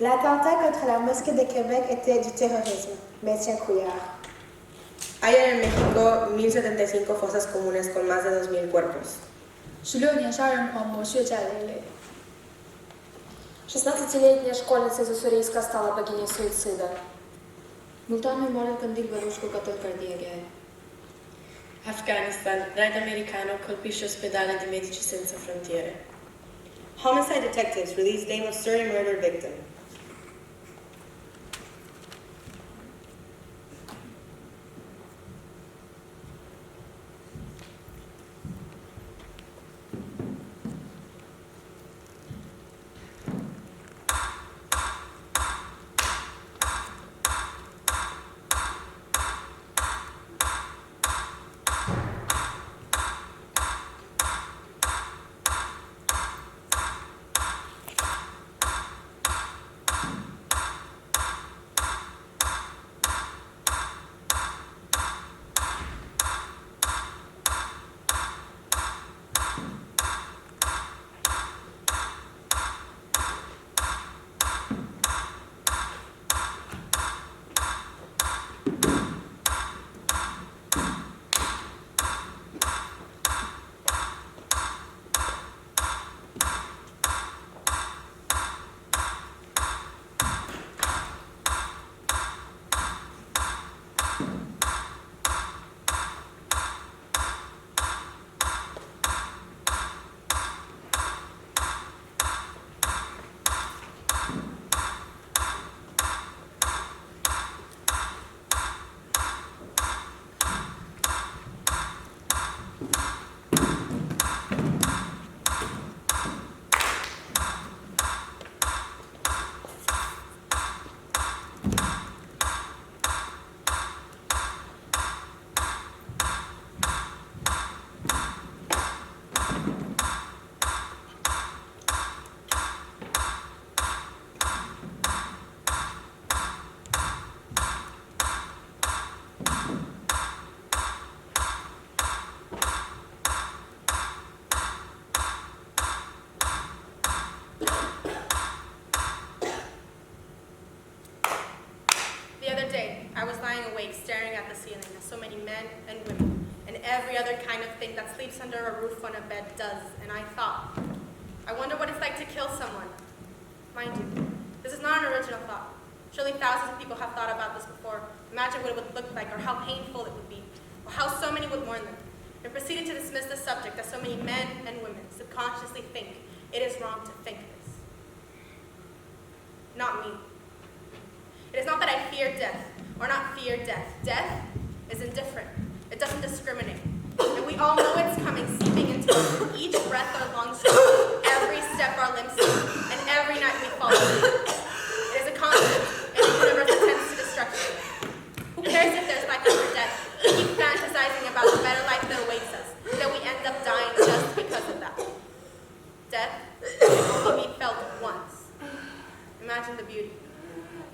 L'attentat contre la mosquée de Québec était du terrorisme, Médecin Couillard. Hay en México 1075 fosas comunes con más de 2000 cuerpos. 16年杀人狂魔血债累累。 16-летняя школьница из Уссурийска стала богиней суицида. Multan में model कंदील बलूच को कत्ल कर दिया गया है। Afghanistan, right americano colpisce ospedale di Medici Senza Frontiere. Homicide detectives release name of Surrey murder victim. I was lying awake, staring at the ceiling, as so many men and women, and every other kind of thing that sleeps under a roof on a bed does, and I thought, I wonder what it's like to kill someone. Mind you, this is not an original thought. Surely thousands of people have thought about this before. Imagine what it would look like, or how painful it would be, or how so many would mourn them, and proceeded to dismiss the subject as so many men and women subconsciously think it is wrong to think this. Not me. It is not that I fear death, or not fear death. Death is indifferent. It doesn't discriminate. And we all know it's coming, seeping into us with each breath our lungs draw, every step our limbs take, and every night we fall asleep. It is a constant, and the universe attends to destruction. Who cares if there's life after death? We keep fantasizing about the better life that awaits us, that we end up dying just because of that. Death can only be felt once. Imagine the beauty.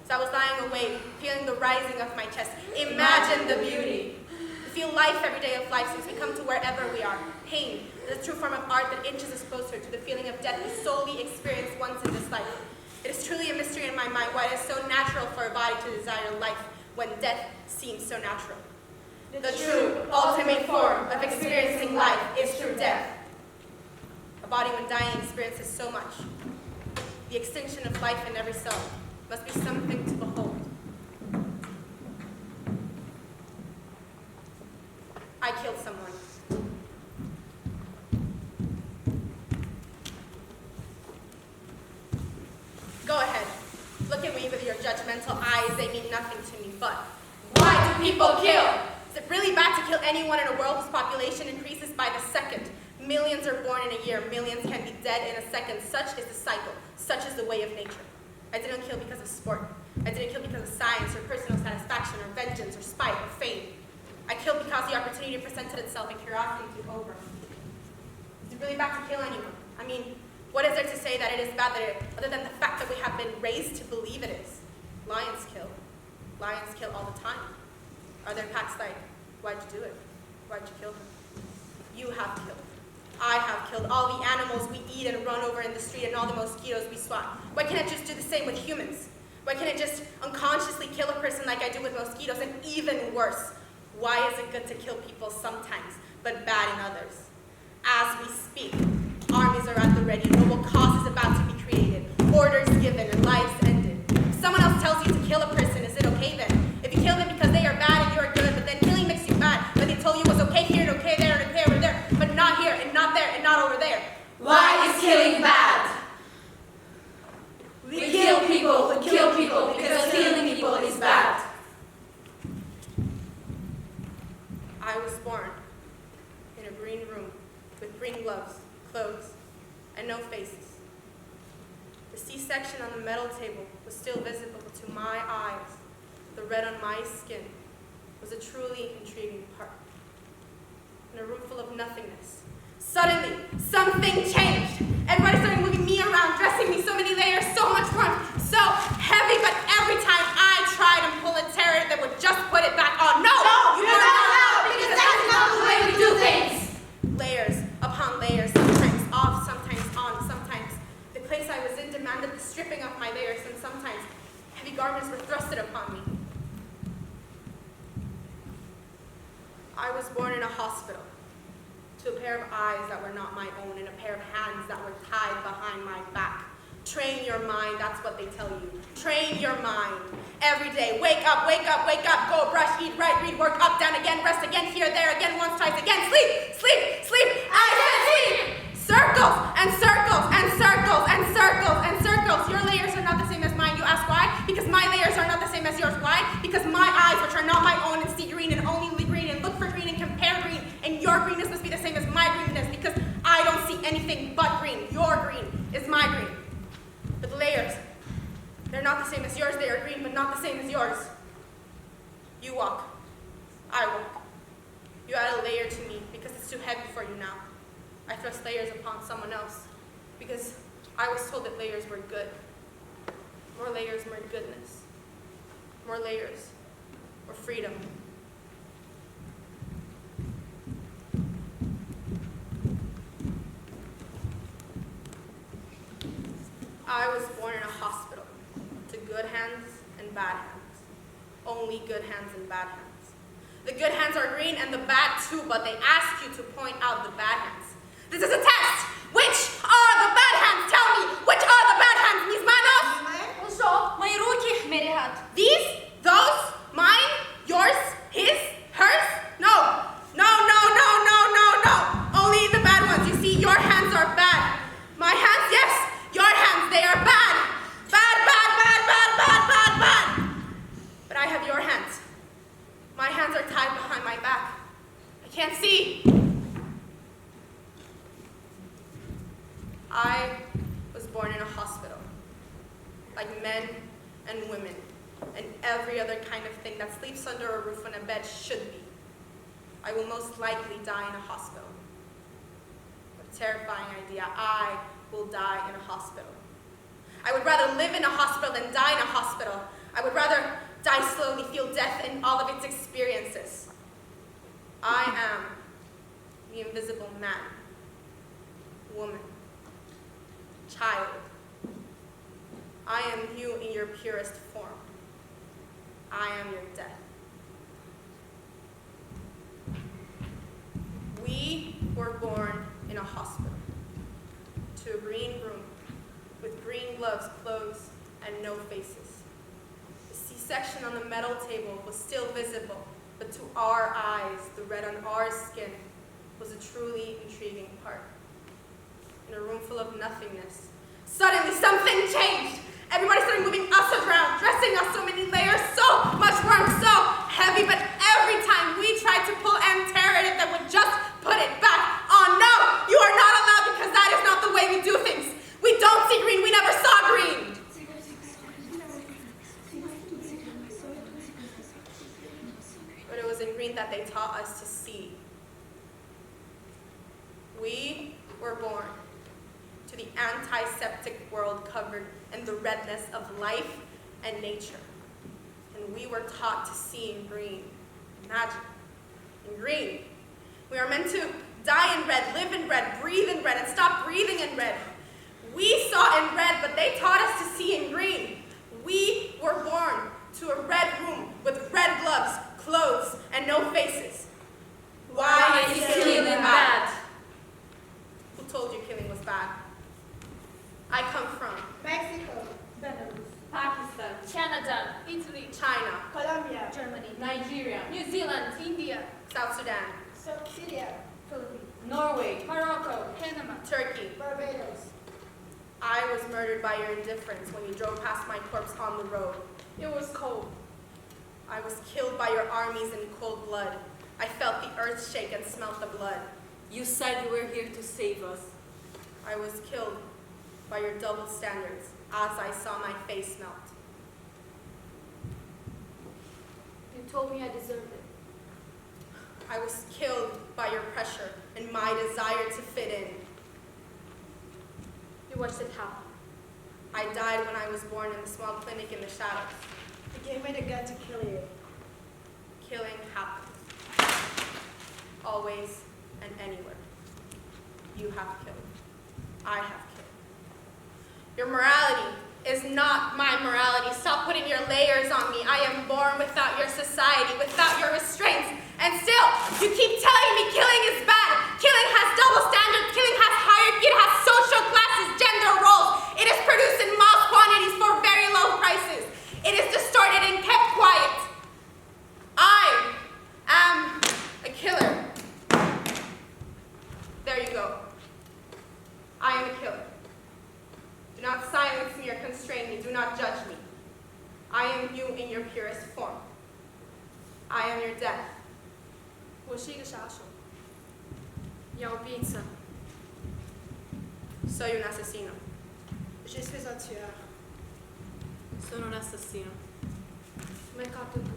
So I was lying awake, feeling the rising of my chest. Imagine the beauty. We feel life every day of life since we come to wherever we are. Pain is a true form of art that inches us closer to the feeling of death we solely experience once in this life. It is truly a mystery in my mind why it is so natural for a body to desire life when death seems so natural. The true, ultimate form of experiencing life is through death. A body when dying experiences so much. The extinction of life in every cell must be something to behold. I killed someone. Go ahead. Look at me with your judgmental eyes. They mean nothing to me. But why do people kill? Is it really bad to kill anyone in a world whose population increases by the second? Millions are born in a year. Millions can be dead in a second. Such is the cycle. Such is the way of nature. I didn't kill because of sport. I didn't kill because of science or personal satisfaction or vengeance or spite or fame. I killed because the opportunity presented itself and curiosity took over. Is it really bad to kill anyone? I mean, what is there to say that it is bad other than the fact that we have been raised to believe it is? Lions kill. Lions kill all the time. Are there packs like, why'd you do it? Why'd you kill him? You have killed. I have killed all the animals we eat and run over in the street and all the mosquitoes we swat. Why can't I just do the same with humans? Why can't I just unconsciously kill a person like I do with mosquitoes? And even worse, why is it good to kill people sometimes, but bad in others? As we speak, armies are at the ready, a noble cause is about to be created, orders given, and lives ended. If someone else tells you to kill a person, is it okay then? If you kill them because they are bad and you're good, but then killing makes you bad, but they told you it was okay here and okay there and okay over there, but not here and not there and not over there. Why is killing bad? We kill people because killing people is bad. I was born in a green room with green gloves, clothes, and no faces. The C-section on the metal table was still visible to my eyes. The red on my skin was a truly intriguing part. In a room full of nothingness, suddenly, something changed. Everybody started moving me around, dressing me so many layers, so much warmth, so heavy, but every time I tried and pulled a terror that would just put it back on. No, you're not allowed, because that's not the way we do things. Layers upon layers, sometimes off, sometimes on, sometimes the place I was in demanded the stripping of my layers, and sometimes heavy garments were thrusted upon me. I was born in a hospital, to a pair of eyes that were not my own, and a pair of hands that were tied behind my back. Train your mind, that's what they tell you. Train your mind. Every day, wake up, wake up, wake up, go brush, eat, write, read, work, up, down, again, rest, again, here, there, again, once, twice, again, sleep, sleep, sleep, I said sleep! Circles, and circles, and circles, and circles, and circles. Your layers are not the same as mine. You ask why? Because my layers are not the same as yours. Why? Because my eyes, which are not my own, and see green, and only green, and look for green, and compare green, and your greenness must be the same as my greenness, because I don't see anything but green. Your green is my green. But the layers, they're not the same as yours. They are green, but not the same as yours. You walk. I walk. You add a layer to me because it's too heavy for you now. I thrust layers upon someone else because I was told that layers were good. More layers, more goodness. More layers, more freedom. I was born in a hospital to good hands and bad hands. Only good hands and bad hands. The good hands are green and the bad too, but they ask you to point out the bad hands. This is a test! Which are the bad hands? Tell me, which are the bad hands? Mis manos? Що? Мої руки, Мерігат. These? Those? Mine? Yours? His? Hers? No. No, no, no, no, no, no. Only the bad ones. You see, your hands are bad. My hands, yes. Your hands, they are bad. Bad, bad, bad, bad, bad, bad, bad. But I have your hands. My hands are tied behind my back. I can't see. I was born in a hospital, like men and women, and every other kind of thing that sleeps under a roof on a bed should be. I will most likely die in a hospital. What a terrifying idea. I will die in a hospital. I would rather live in a hospital than die in a hospital. I would rather die slowly, feel death in all of its experiences. I am the invisible man, woman, child. I am you in your purest form. I am your death. We were born in a hospital, to a green room, with green gloves, clothes, and no faces. The C-section on the metal table was still visible, but to our eyes, the red on our skin was a truly intriguing part. In a room full of nothingness, suddenly something changed. Everybody started moving us around, dressing us so many layers, so much warmth, so heavy, but every time we tried to pull an narrative that would just put it back on. No, you are not allowed because that is not the way we do things. We don't see green, we never saw green. But it was in green that they taught us to see. We were born to the antiseptic world covered in the redness of life and nature. And we were taught to see in green. Imagine, in green. We are meant to die in red, live in red, breathe breathe in red and stop breathing in red. We saw in red, but they taught us to see in green. We were born to a red room with red gloves, clothes, and no faces. Why is killing bad? Who told you killing was bad? I come from Mexico, Pakistan, Canada, Italy, China, Colombia, Germany, Nigeria, New Zealand, India, South Sudan, Syria, Philippines, Norway, Morocco, Panama, Turkey. Barbados. I was murdered by your indifference when you drove past my corpse on the road. it was cold. I was killed by your armies in cold blood. I felt the earth shake and smelt the blood. you said you were here to save us. I was killed by your double standards as I saw my face melt. You told me I deserved it. I was killed by your pressure and my desire to fit in. You watched it happen. I died when I was born in the small clinic in the shadows. You gave me the gun to kill you. Killing happens. Always and anywhere. You have killed. I have killed. Your morality is not my morality. Stop putting your layers on me. I am born without your society, without your restraints. And still, you keep telling me killing is bad. Killing has double standards. Killing has hierarchy. It has social classes, gender roles. It is produced in mass quantities for very low prices. It is distorted and kept quiet. I am a killer. There you go. I am a killer. Do not silence me or constrain me. Do not judge me. I am you in your purest form. I am your death. 我是一个杀手，要убийца. Soy un asesino. Je suis un tueur. Sono un assassino. Mercato tu.